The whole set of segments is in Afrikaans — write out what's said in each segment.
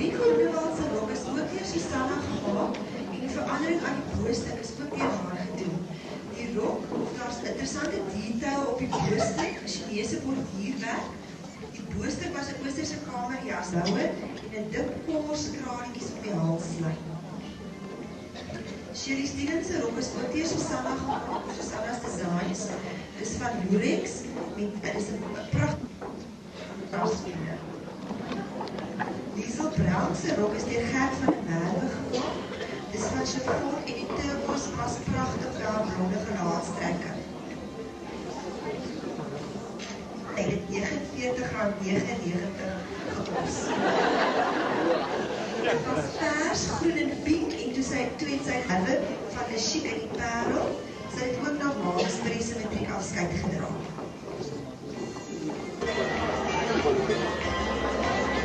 Die Groenewaldse rok is ook deur Susanna gemaak en die verandering aan die boostuk is ook deur haar gedoen. Die rok, daar's 'n interessante detail op die boostuk, Chinese borduurwerk. Die boostuk was 'n Oosterse kamerjashouer en 'n dik kors kraaltjies op die halslyn. Shirley Stevens se rok is ook deur Susanna gemaak, Susanna's Designs. Dis van Lurex met is 'n pragtige Liesel Brown se rok is deur Gert van der Merwe gemaak. Dis van chiffon en die turbos was pragtig blonde gelaatstrekke. Hy het R49,99 gekos. Dit was pers, groen en pink en toe het sy herwe van die chic en die parel. Sy het ook na Maas by die symmetriek afskeid gedra.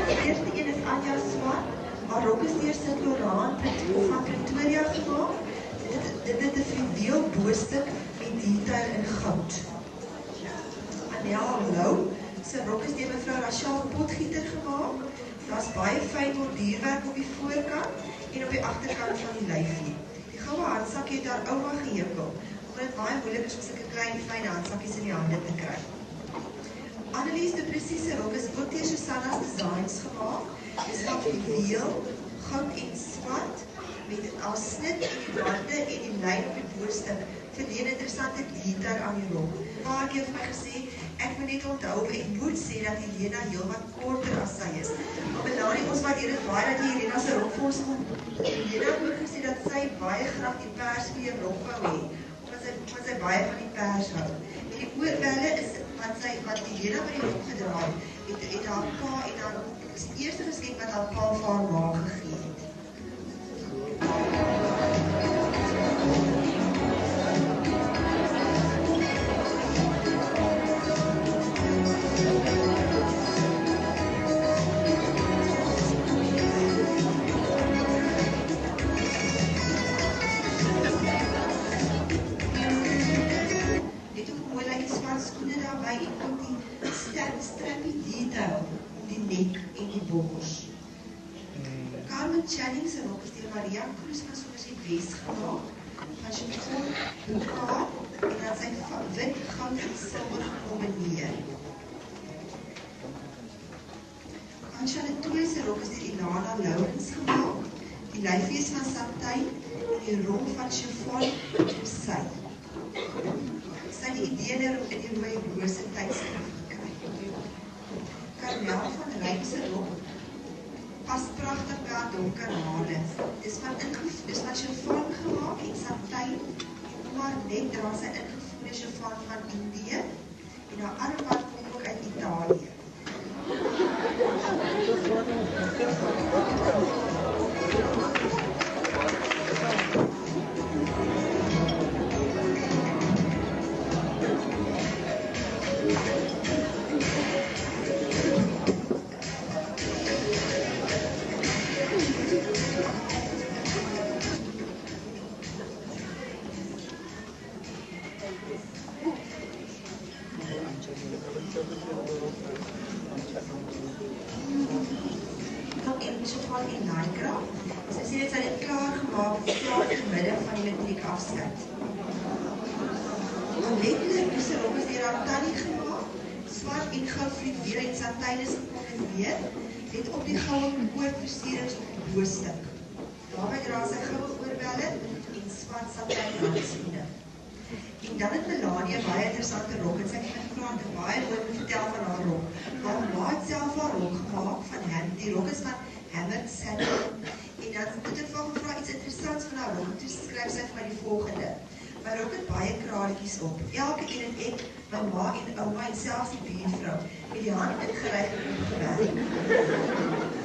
Die eerste een is Anja Swart. Haar rok is deur Saint Laurent van Pretoria gemaak. Dit het 'n fluweel boostuk met detail in goud. Anel Lou se rok is deur mevrou Rachel Potgieter gemaak. Daar's baie fyn borduurwerk op die voorkant en op die agterkant van die lyfie. Die goue handsak het haar ouma geheukel, omdat dit baie moeilik is om sulke klein fyn handsakkies in die hande te kry. Annelies de Precies se rok is ook deur Susanna's Designs gemaak. Dis van fluweel, goud en swart met 'n afsnit en die bande en die lyn op die boostuk verdien 'n interessante detail aan die rok. Maar ek het my gesê, ek moet net onthou, ek moet sê dat Helena heelwat korter as sy is. Maar Melanie, ons waardeer dit baie dat jy Helena se rok vir ons kom. Helena het ook gesê dat sy baie graag die perskleur rok wou hê, omdat sy baie van die pers hou. En die oorbelle is wat die Helena by die rok gedra het haar pa en haar, is die eerste geskenk wat haar pa vir haar ma gegee het. Channing se rok is deur Maria Cruz van Somerset gemaak, van chiffon, brokaat en dan sy wit, goud en silwer gekombineer. Ansha Letoy se rok is deur Ilana Lourens gemaak. Die lyfie is van satijn en die rok van chiffon en sy. Sy het die idee in die rooi rose tydskrif gekry. Karmel van Rijn se rok pas pragtig by haar donker hare. Dis van chiffon gemaak en satijn, maar net dra sy ingevoerde chiffon van Indië en haar armband kom ook uit Italië. Het op die goue koordversierings op die boostuk. Daarby dra sy goue oorbelle en swart satijn handskoene. En dan het Melania baie interessante rok en sy het gevra dat baie nooit moet vertel van haar rok. Maar ma het self haar rok gemaak van hem. Die rok is van Hammered Saddle. En dan het ek van gevra iets interessants van haar rok. Toe skryf sy vir my die volgende. My rok het baie kraaltjies op. Elke een het ek, my ma en ouma en selfs die buurvrou met die hand ingeryg en opgewerk.